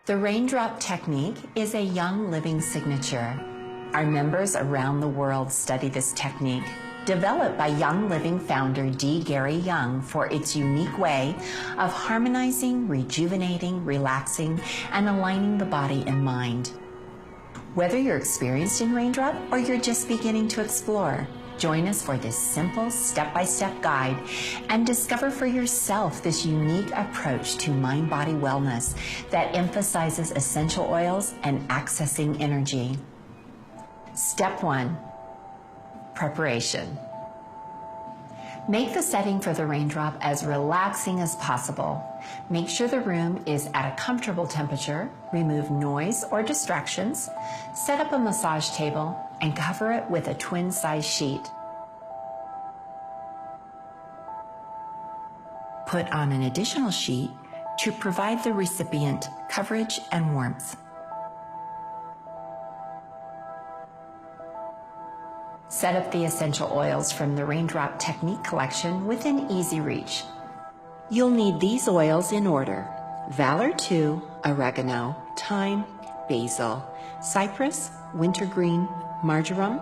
The raindrop technique is a young living signature. Our members around the world study this technique, developed by Young Living founder D. Gary Young for its unique way of harmonizing, rejuvenating, relaxing, and aligning the body and mind. Whether you're experienced in raindrop or you're just beginning to explore, join us for this simple step-by-step guide and discover for yourself this unique approach to mind-body wellness that emphasizes essential oils and accessing energy. Step 1, preparation. Make the setting for the raindrop as relaxing as possible. Make sure the room is at a comfortable temperature, remove noise or distractions, set up a massage table, and cover it with a twin-size sheet. Put on an additional sheet to provide the recipient coverage and warmth. Set up the essential oils from the Raindrop Technique collection within easy reach. You'll need these oils in order: Valor 2, Oregano, Thyme, Basil, Cypress, Wintergreen, Marjoram,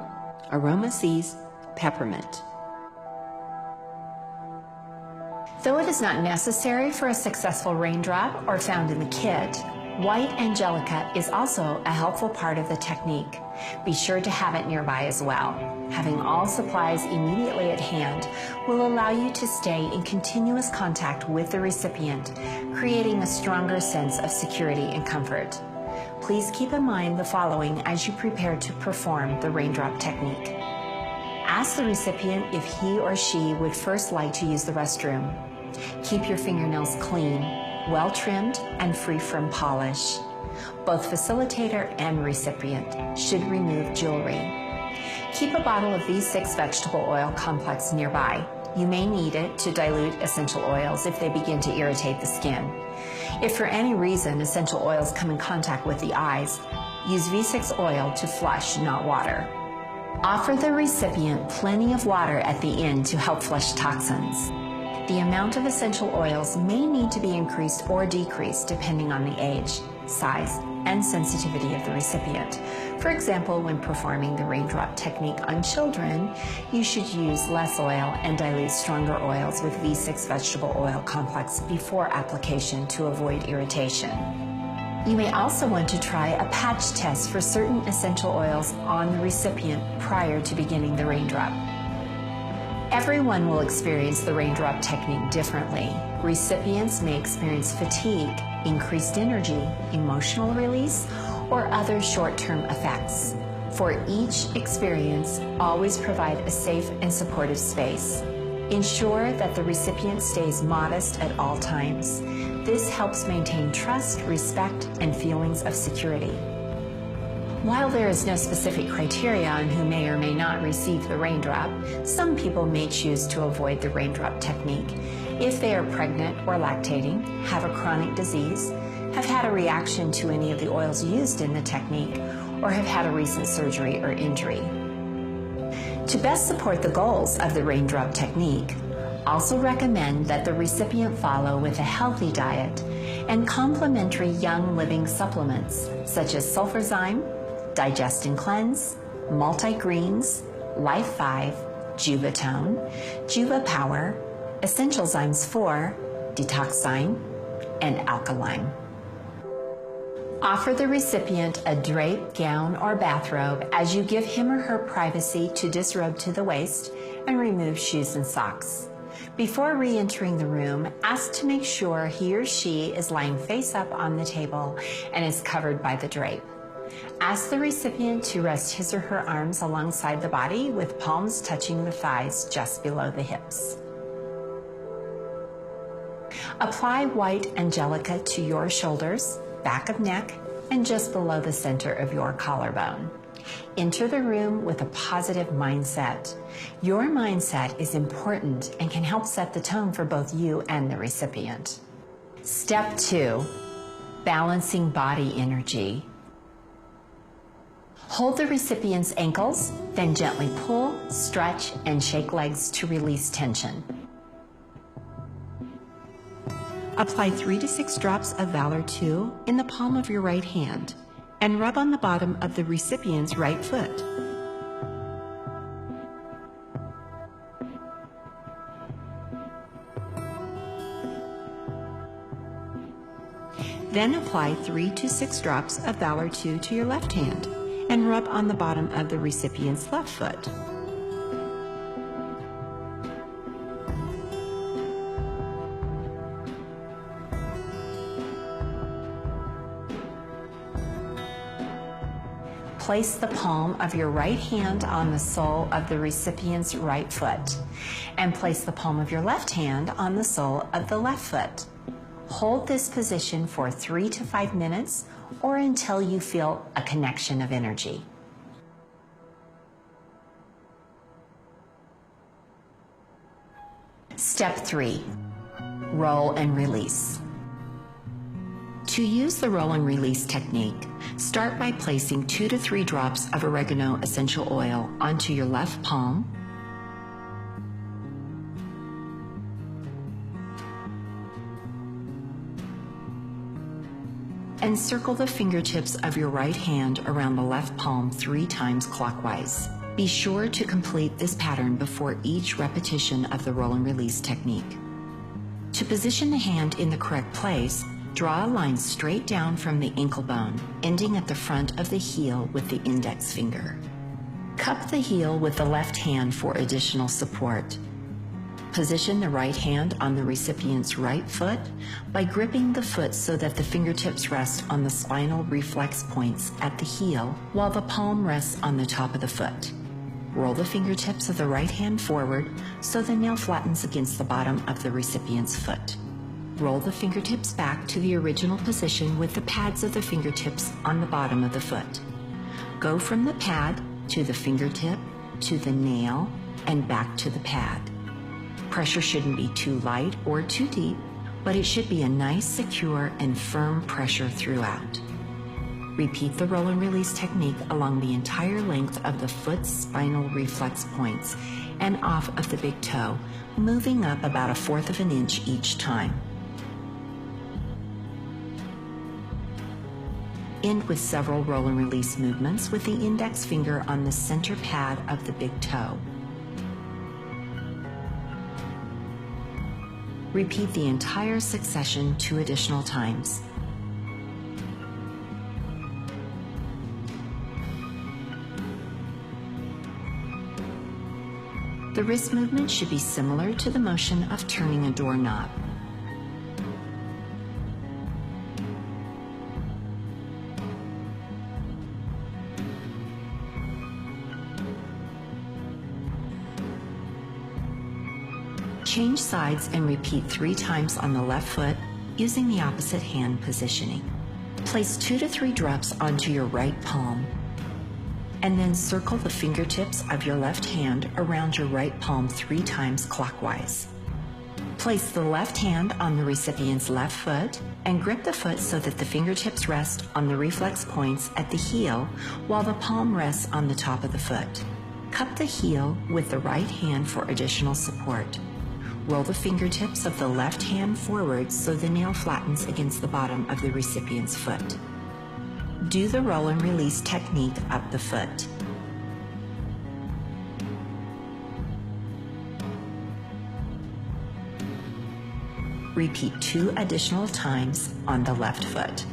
Aroma Seas, Peppermint. Though it is not necessary for a successful raindrop or found in the kit, white angelica is also a helpful part of the technique. Be sure to have it nearby as well. Having all supplies immediately at hand will allow you to stay in continuous contact with the recipient, creating a stronger sense of security and comfort. Please keep in mind the following as you prepare to perform the raindrop technique. Ask the recipient if he or she would first like to use the restroom. Keep your fingernails clean, well trimmed, and free from polish. Both facilitator and recipient should remove jewelry. Keep a bottle of V6 vegetable oil complex nearby. You may need it to dilute essential oils if they begin to irritate the skin. If for any reason essential oils come in contact with the eyes, use V6 oil to flush, not water. Offer the recipient plenty of water at the end to help flush toxins. The amount of essential oils may need to be increased or decreased depending on the age, size, and sensitivity of the recipient. For example, when performing the raindrop technique on children, you should use less oil and dilute stronger oils with V6 vegetable oil complex before application to avoid irritation. You may also want to try a patch test for certain essential oils on the recipient prior to beginning the raindrop. Everyone will experience the raindrop technique differently. Recipients may experience fatigue, increased energy, emotional release, or other short-term effects. For each experience, always provide a safe and supportive space. Ensure that the recipient stays modest at all times. This helps maintain trust, respect, and feelings of security. While there is no specific criteria on who may or may not receive the raindrop, some people may choose to avoid the raindrop technique if they are pregnant or lactating, have a chronic disease, have had a reaction to any of the oils used in the technique, or have had a recent surgery or injury. To best support the goals of the raindrop technique, also recommend that the recipient follow with a healthy diet and complementary Young Living supplements such as sulfurzyme, Digest and Cleanse, Multi-Greens, Life 5, Juvatone, Juva Power, Essential Zymes 4, Detoxzyme, and Alkaline. Offer the recipient a drape, gown, or bathrobe as you give him or her privacy to disrobe to the waist and remove shoes and socks. Before re-entering the room, ask to make sure he or she is lying face up on the table and is covered by the drape. Ask the recipient to rest his or her arms alongside the body with palms touching the thighs just below the hips. Apply white angelica to your shoulders, back of neck, and just below the center of your collarbone. Enter the room with a positive mindset. Your mindset is important and can help set the tone for both you and the recipient. Step 2, balancing body energy. Hold the recipient's ankles, then gently pull, stretch, and shake legs to release tension. Apply 3 to 6 drops of Valor 2 in the palm of your right hand and rub on the bottom of the recipient's right foot. Then apply 3 to 6 drops of Valor 2 to your left hand and rub on the bottom of the recipient's left foot. Place the palm of your right hand on the sole of the recipient's right foot, and place the palm of your left hand on the sole of the left foot. Hold this position for 3 to 5 minutes or until you feel a connection of energy. Step 3, roll and release. To use the roll and release technique, start by placing 2 to 3 drops of oregano essential oil onto your left palm, and circle the fingertips of your right hand around the left palm 3 times clockwise. Be sure to complete this pattern before each repetition of the roll and release technique. To position the hand in the correct place, draw a line straight down from the ankle bone, ending at the front of the heel with the index finger. Cup the heel with the left hand for additional support. Position the right hand on the recipient's right foot by gripping the foot so that the fingertips rest on the spinal reflex points at the heel while the palm rests on the top of the foot. Roll the fingertips of the right hand forward so the nail flattens against the bottom of the recipient's foot. Roll the fingertips back to the original position with the pads of the fingertips on the bottom of the foot. Go from the pad to the fingertip, to the nail, and back to the pad. Pressure shouldn't be too light or too deep, but it should be a nice, secure, and firm pressure throughout. Repeat the roll and release technique along the entire length of the foot's spinal reflex points and off of the big toe, moving up about 1/4 of an inch each time. End with several roll and release movements with the index finger on the center pad of the big toe. Repeat the entire succession 2 additional times. The wrist movement should be similar to the motion of turning a doorknob. Change sides and repeat 3 times on the left foot using the opposite hand positioning. Place 2 to 3 drops onto your right palm, and then circle the fingertips of your left hand around your right palm 3 times clockwise. Place the left hand on the recipient's left foot and grip the foot so that the fingertips rest on the reflex points at the heel while the palm rests on the top of the foot. Cup the heel with the right hand for additional support. Roll the fingertips of the left hand forward so the nail flattens against the bottom of the recipient's foot. Do the roll and release technique up the foot. Repeat 2 additional times on the left foot.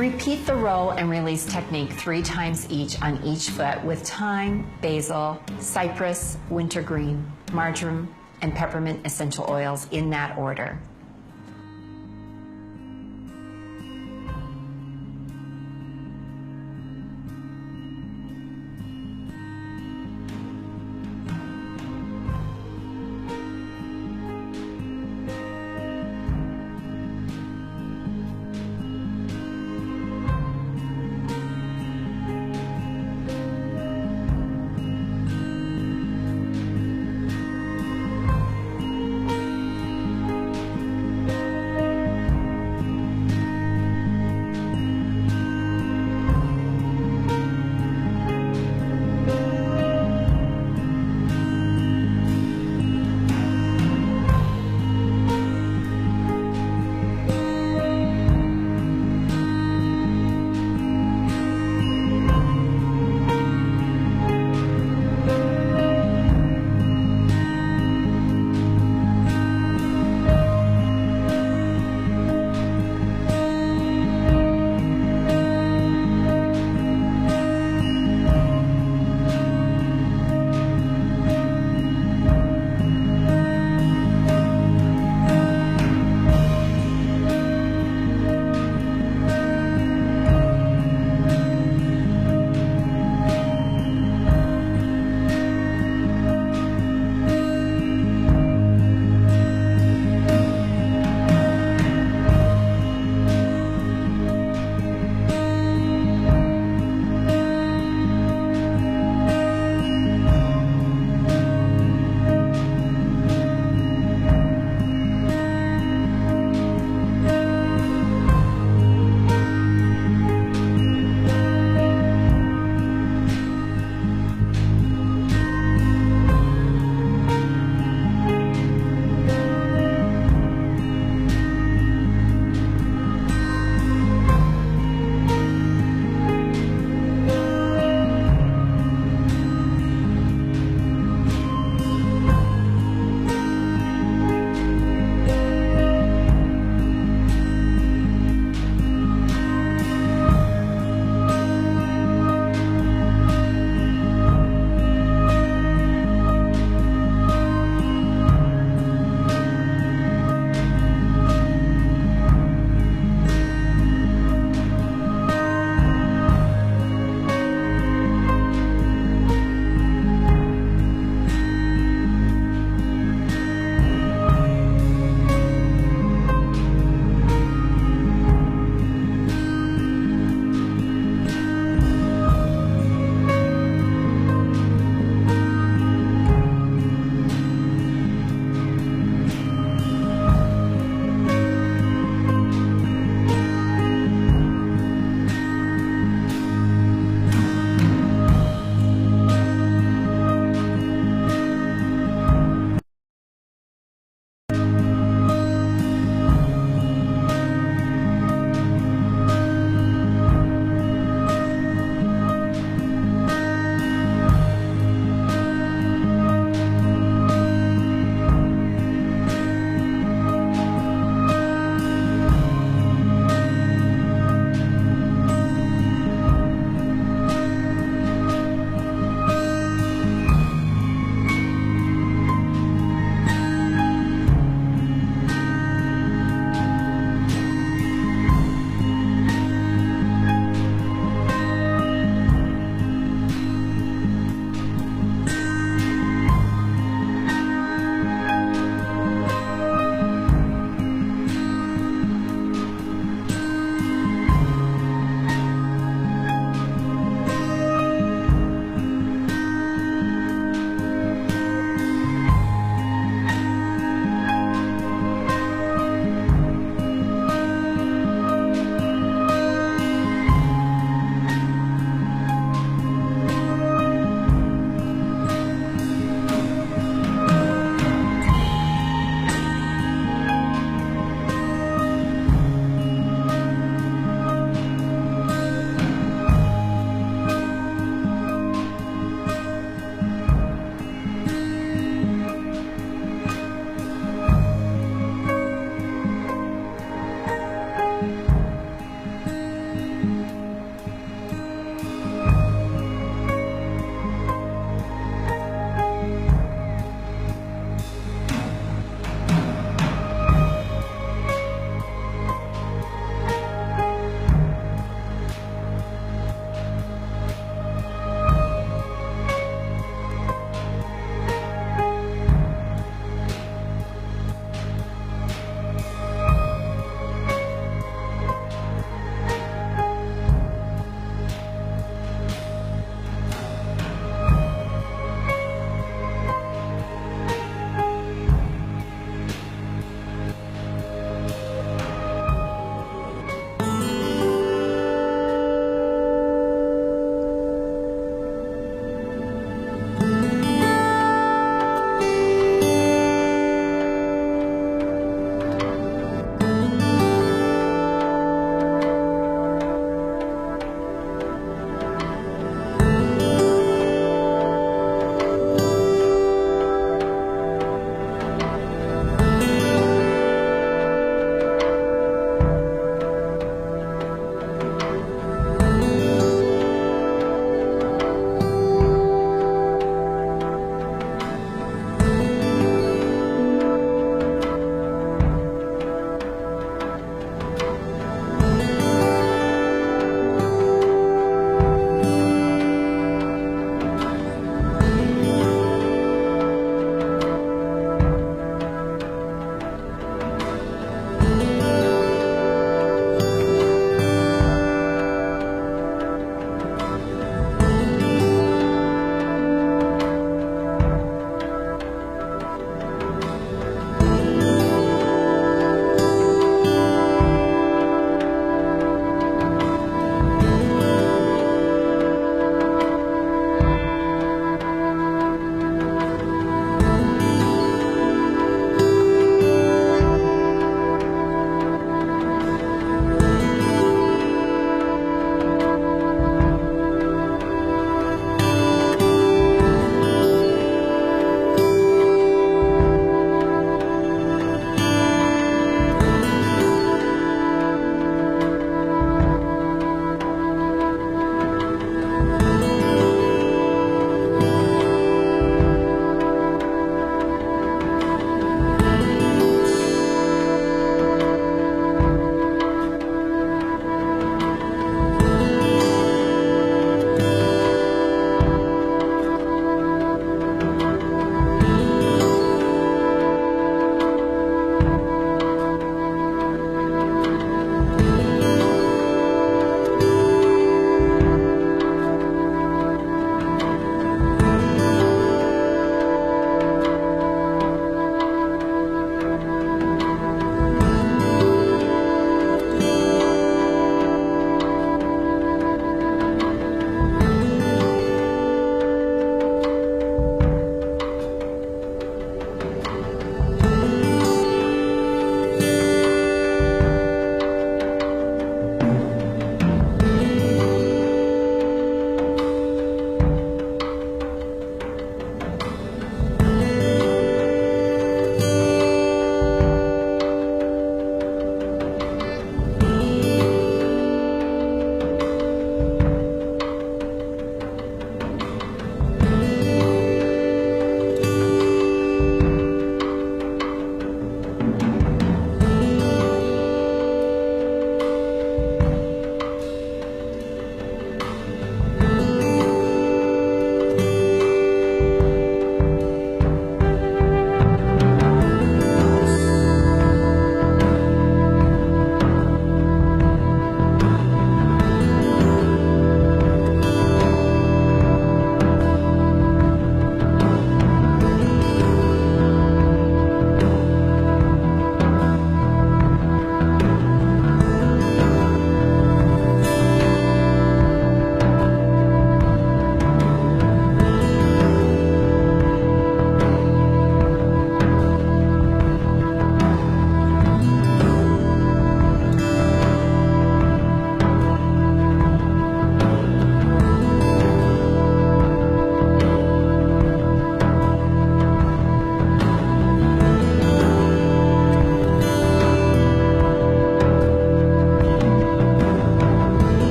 Repeat the roll and release technique 3 times each on each foot with thyme, basil, cypress, wintergreen, marjoram, and peppermint essential oils in that order.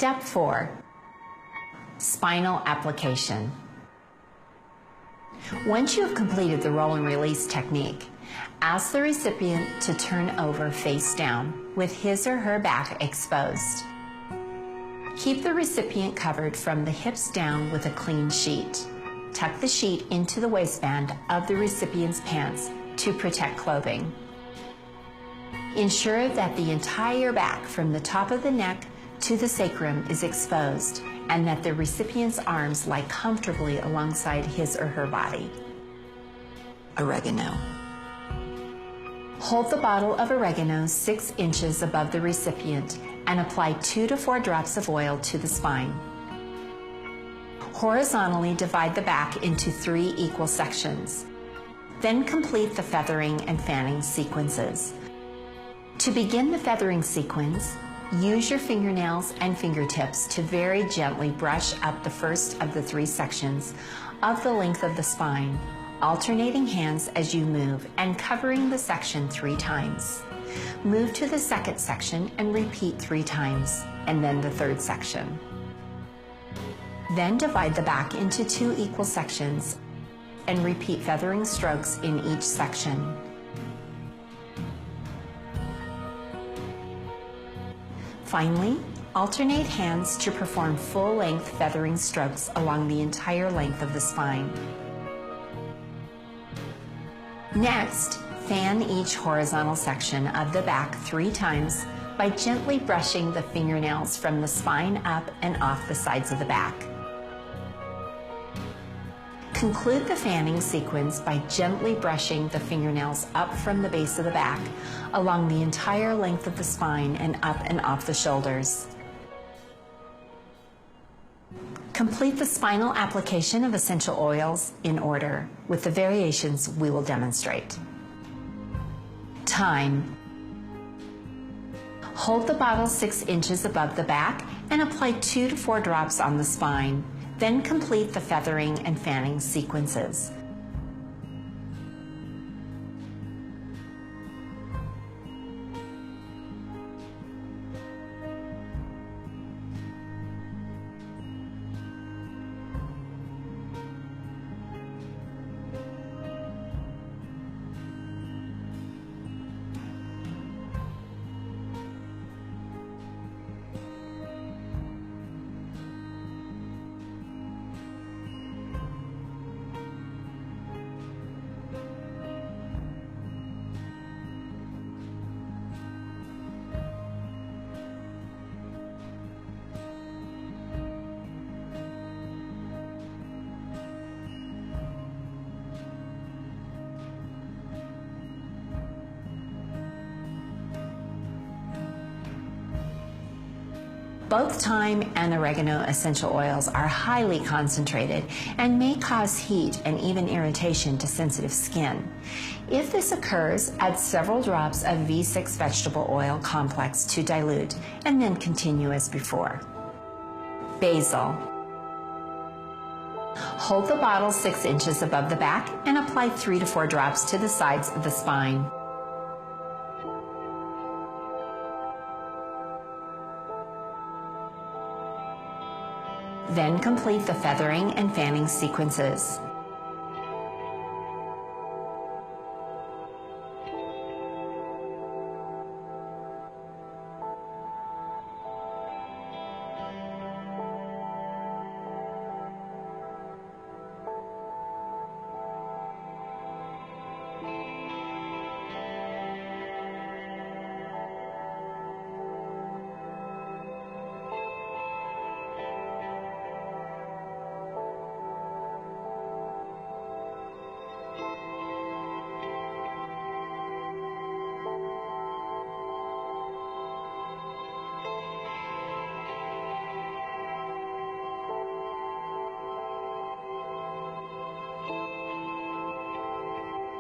Step 4. Spinal application. Once you have completed the roll and release technique, ask the recipient to turn over face down with his or her back exposed. Keep the recipient covered from the hips down with a clean sheet. Tuck the sheet into the waistband of the recipient's pants to protect clothing. Ensure that the entire back from the top of the neck to the sacrum is exposed and that the recipient's arms lie comfortably alongside his or her body. Oregano. Hold the bottle of oregano 6 inches above the recipient and apply 2 to 4 drops of oil to the spine. Horizontally divide the back into 3 equal sections. Then complete the feathering and fanning sequences. To begin the feathering sequence, use your fingernails and fingertips to very gently brush up the first of the 3 sections of the length of the spine, alternating hands as you move and covering the section 3 times. Move to the second section and repeat 3 times, and then the third section. Then divide the back into 2 equal sections and repeat feathering strokes in each section. Finally, alternate hands to perform full-length feathering strokes along the entire length of the spine. Next, fan each horizontal section of the back 3 times by gently brushing the fingernails from the spine up and off the sides of the back. Conclude the fanning sequence by gently brushing the fingernails up from the base of the back along the entire length of the spine and up and off the shoulders. Complete the spinal application of essential oils in order, with the variations we will demonstrate. Time. Hold the bottle 6 inches above the back and apply 2 to 4 drops on the spine. Then complete the feathering and fanning sequences. Both thyme and oregano essential oils are highly concentrated and may cause heat and even irritation to sensitive skin. If this occurs, add several drops of V6 vegetable oil complex to dilute and then continue as before. Basil. Hold the bottle 6 inches above the back and apply 3 to 4 drops to the sides of the spine. Then complete the feathering and fanning sequences.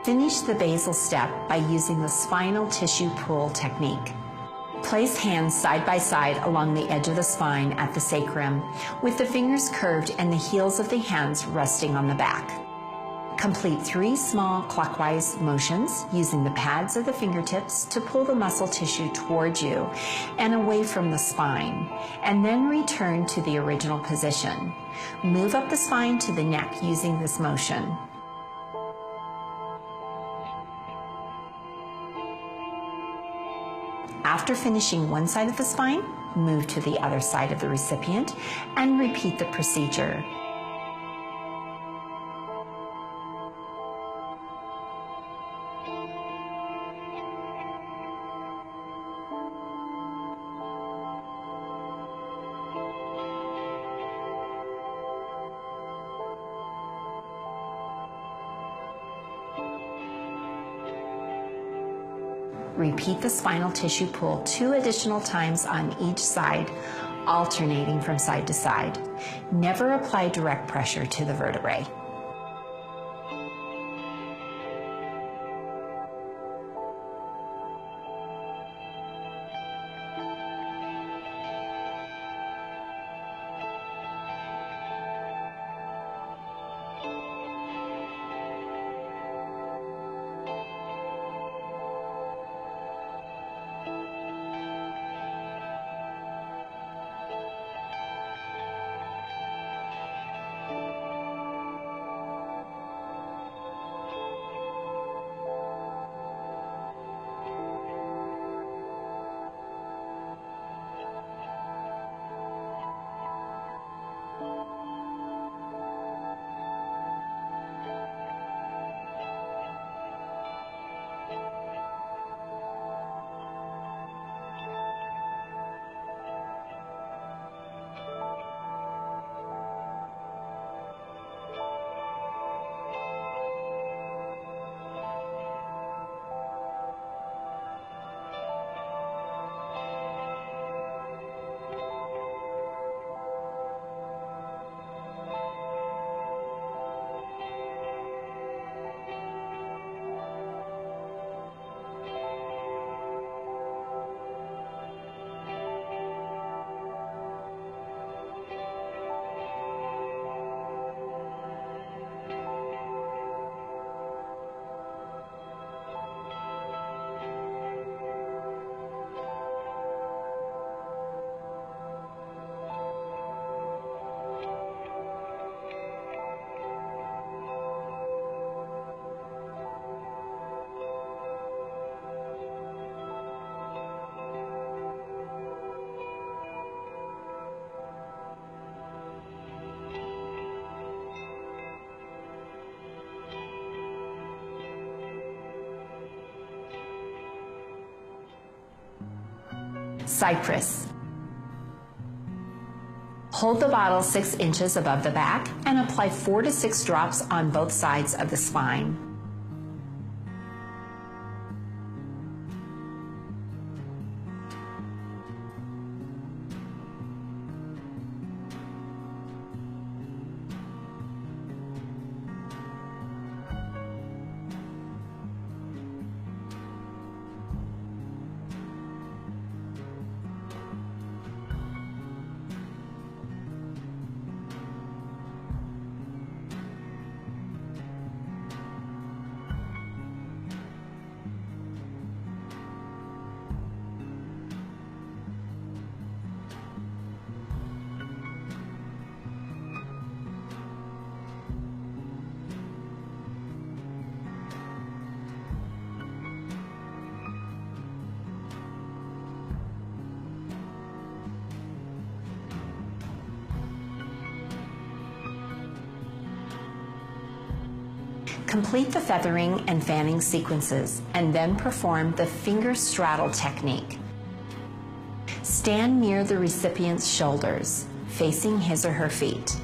Finish the basil step by using the spinal tissue pull technique. Place hands side by side along the edge of the spine at the sacrum, with the fingers curved and the heels of the hands resting on the back. Complete 3 small clockwise motions using the pads of the fingertips to pull the muscle tissue towards you and away from the spine, and then return to the original position. Move up the spine to the neck using this motion. After finishing one side of the spine, move to the other side of the recipient and repeat the procedure. Repeat the spinal tissue pull 2 additional times on each side, alternating from side to side. Never apply direct pressure to the vertebrae. Cypress. Hold the bottle 6 inches above the back and apply 4 to 6 drops on both sides of the spine. Complete the feathering and fanning sequences and then perform the finger straddle technique. Stand near the recipient's shoulders, facing his or her feet.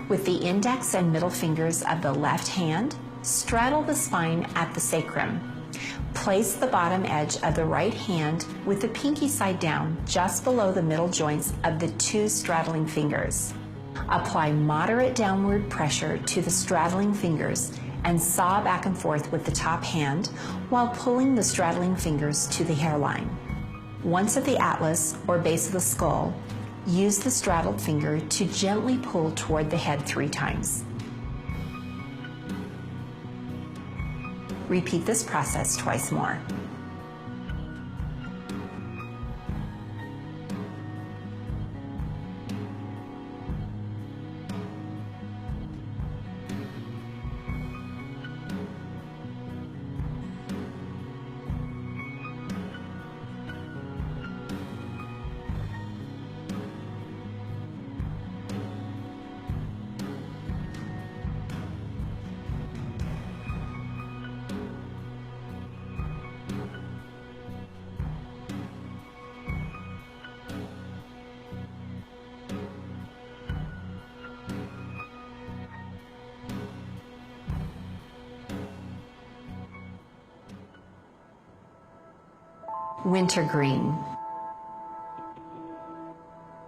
With the index and middle fingers of the left hand, straddle the spine at the sacrum. Place the bottom edge of the right hand with the pinky side down just below the middle joints of the 2 straddling fingers. Apply moderate downward pressure to the straddling fingers and saw back and forth with the top hand while pulling the straddling fingers to the hairline. Once at the atlas or base of the skull, use the straddled finger to gently pull toward the head 3 times. Repeat this process twice more. Wintergreen.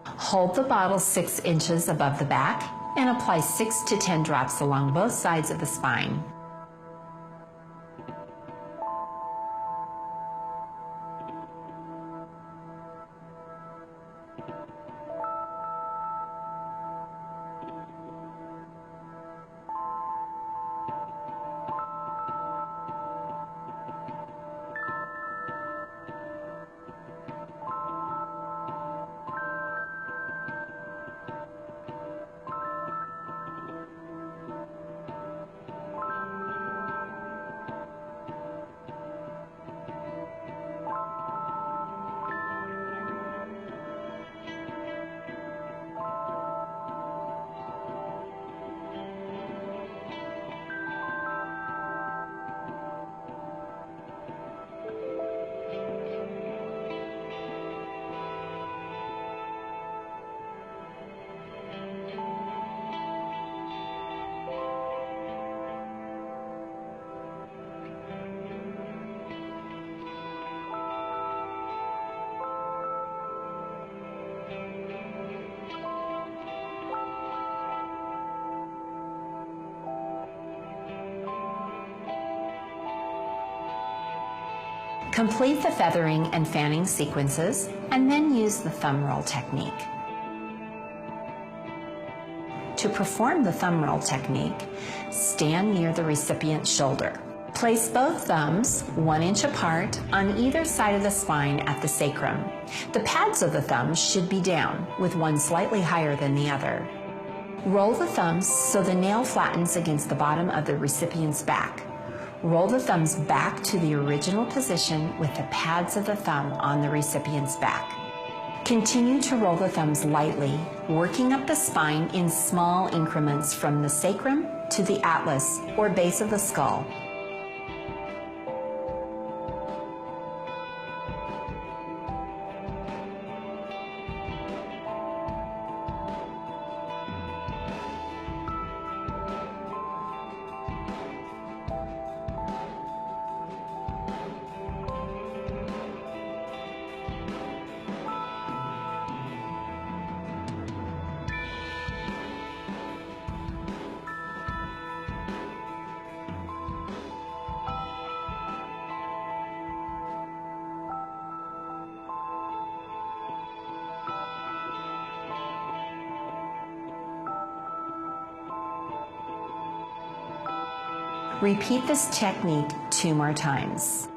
Hold the bottle 6 inches above the back and apply 6 to 10 drops along both sides of the spine. Complete the feathering and fanning sequences, and then use the thumb roll technique. To perform the thumb roll technique, stand near the recipient's shoulder. Place both thumbs 1 inch apart on either side of the spine at the sacrum. The pads of the thumbs should be down, with one slightly higher than the other. Roll the thumbs so the nail flattens against the bottom of the recipient's back. Roll the thumbs back to the original position with the pads of the thumb on the recipient's back. Continue to roll the thumbs lightly, working up the spine in small increments from the sacrum to the atlas or base of the skull. Repeat this technique 2 more times.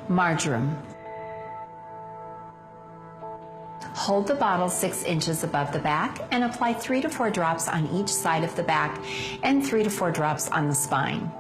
Marjoram. Hold the bottle 6 inches above the back and apply 3 to 4 drops on each side of the back and 3 to 4 drops on the spine.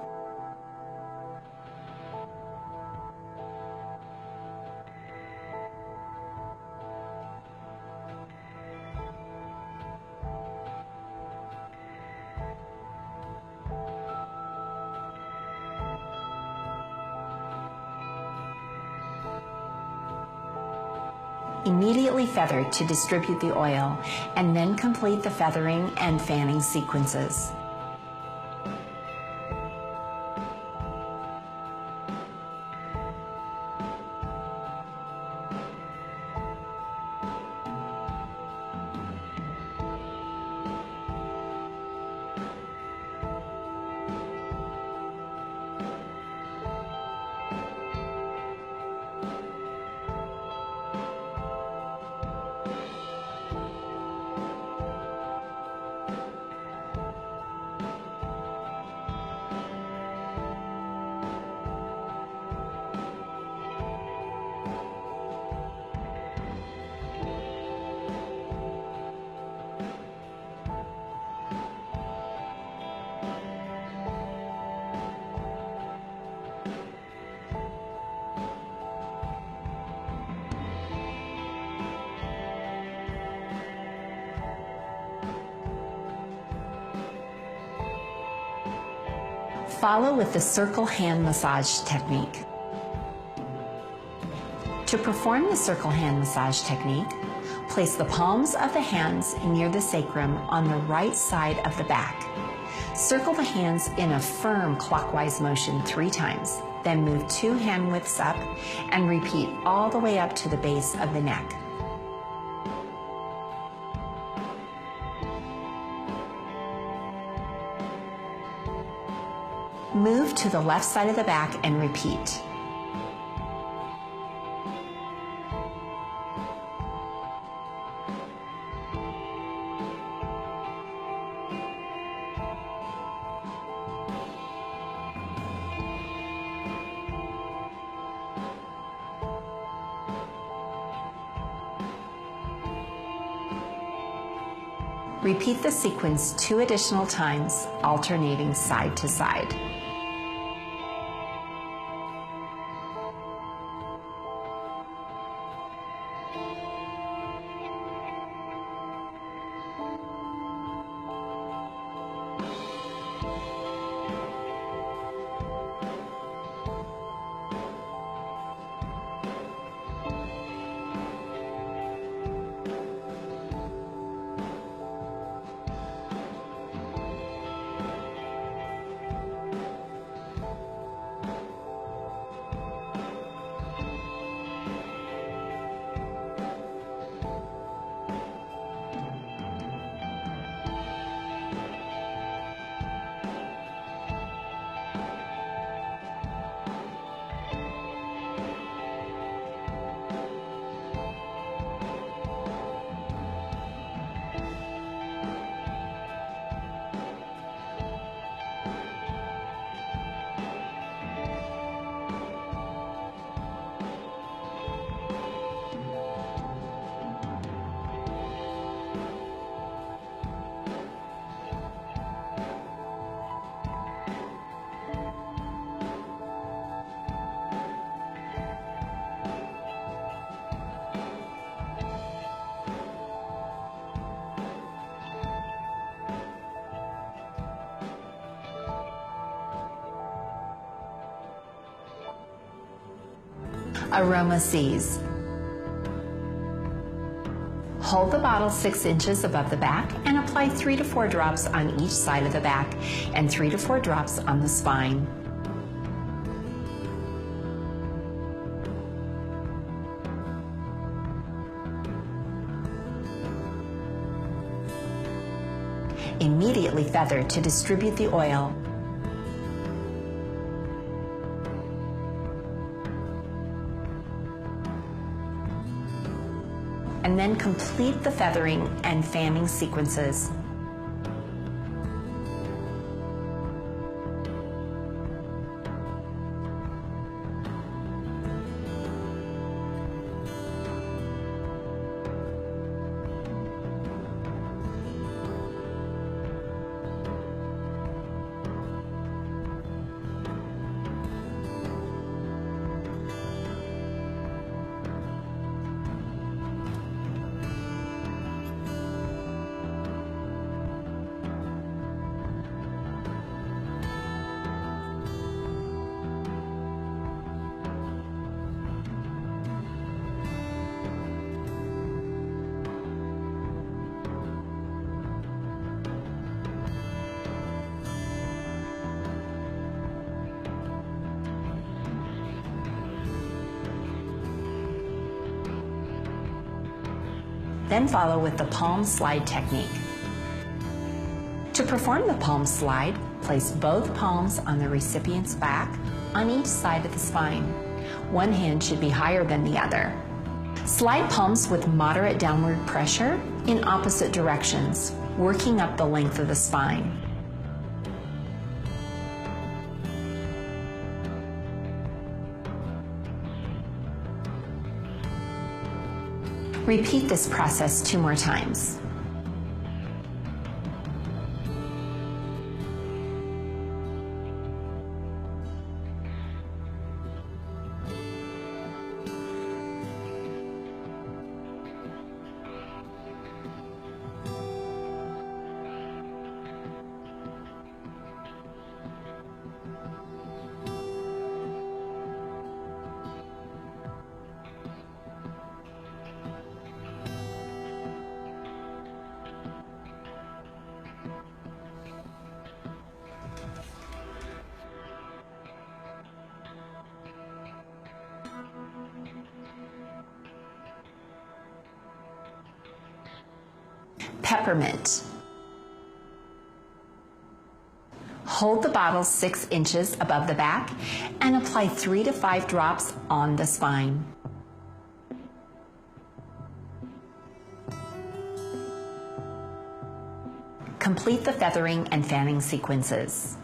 Immediately feather to distribute the oil, and then complete the feathering and fanning sequences. Follow with the circle hand massage technique. To perform the circle hand massage technique, place the palms of the hands near the sacrum on the right side of the back. Circle the hands in a firm clockwise motion 3 times, then move 2 hand widths up and repeat all the way up to the base of the neck. Move to the left side of the back and repeat. Repeat the sequence 2 additional times, alternating side to side. Aroma Seize. Hold the bottle 6 inches above the back and apply 3 to 4 drops on each side of the back and 3 to 4 drops on the spine. Immediately feather to distribute the oil. And then complete the feathering and fanning sequences. Then follow with the palm slide technique. To perform the palm slide, place both palms on the recipient's back on each side of the spine. One hand should be higher than the other. Slide palms with moderate downward pressure in opposite directions, working up the length of the spine. Repeat this process 2 more times. Peppermint. Hold the bottle 6 inches above the back and apply 3 to 5 drops on the spine. Complete the feathering and fanning sequences.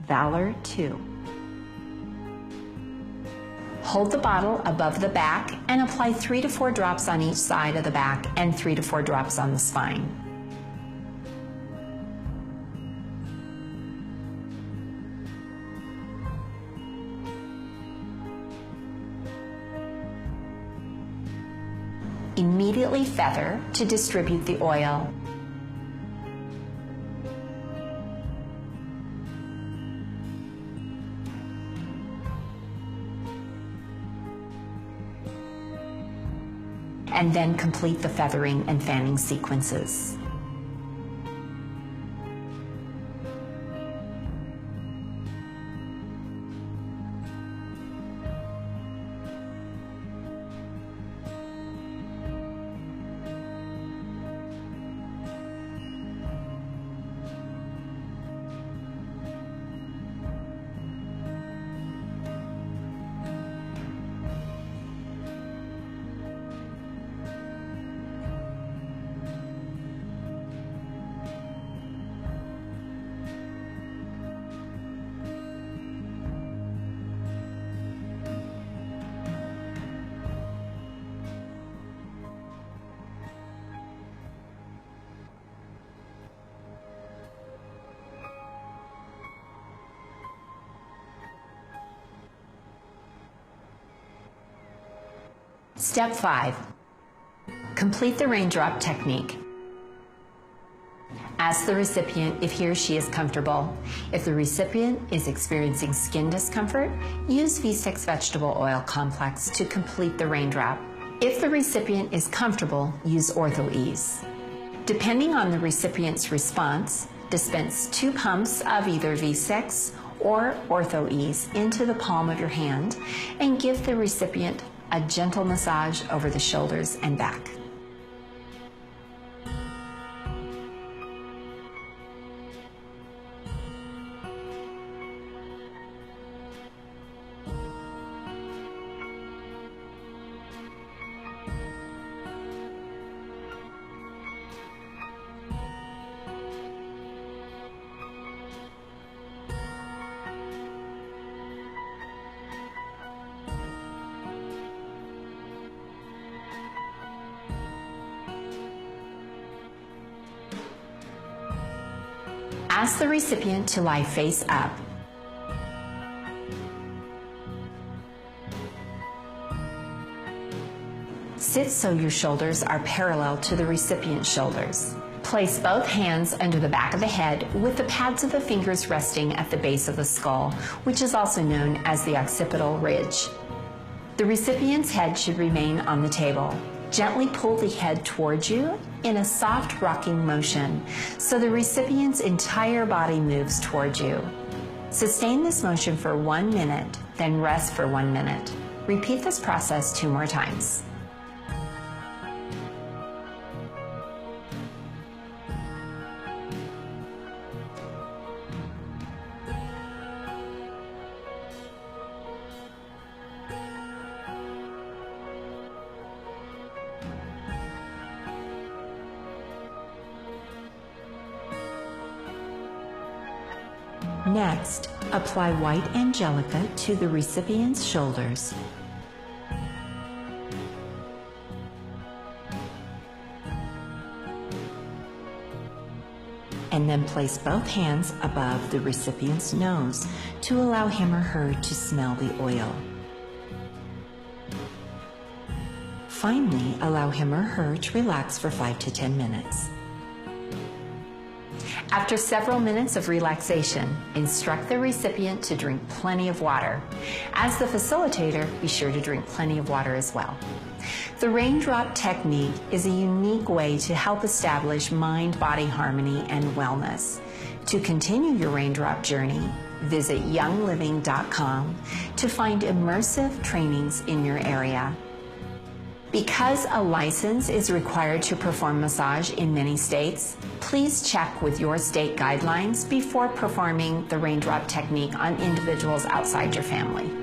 Valor 2. Hold the bottle above the back and apply 3 to 4 drops on each side of the back and 3 to 4 drops on the spine. Immediately feather to distribute the oil. And then complete the feathering and fanning sequences. Step 5. Complete the raindrop technique. Ask the recipient if he or she is comfortable. If the recipient is experiencing skin discomfort, use V6 vegetable oil complex to complete the raindrop. If the recipient is comfortable, use Ortho Ease. Depending on the recipient's response, dispense 2 pumps of either V6 or Ortho Ease into the palm of your hand and give the recipient a gentle massage over the shoulders and back. Ask the recipient to lie face up. Sit so your shoulders are parallel to the recipient's shoulders. Place both hands under the back of the head with the pads of the fingers resting at the base of the skull, which is also known as the occipital ridge. The recipient's head should remain on the table. Gently pull the head towards you in a soft rocking motion so the recipient's entire body moves towards you. Sustain this motion for 1 minute, then rest for 1 minute. Repeat this process 2 more times. Next, apply white angelica to the recipient's shoulders. And then place both hands above the recipient's nose to allow him or her to smell the oil. Finally, allow him or her to relax for 5 to 10 minutes. After several minutes of relaxation, instruct the recipient to drink plenty of water. As the facilitator, be sure to drink plenty of water as well. The raindrop technique is a unique way to help establish mind-body harmony and wellness. To continue your raindrop journey, visit youngliving.com to find immersive trainings in your area. Because a license is required to perform massage in many states, please check with your state guidelines before performing the raindrop technique on individuals outside your family.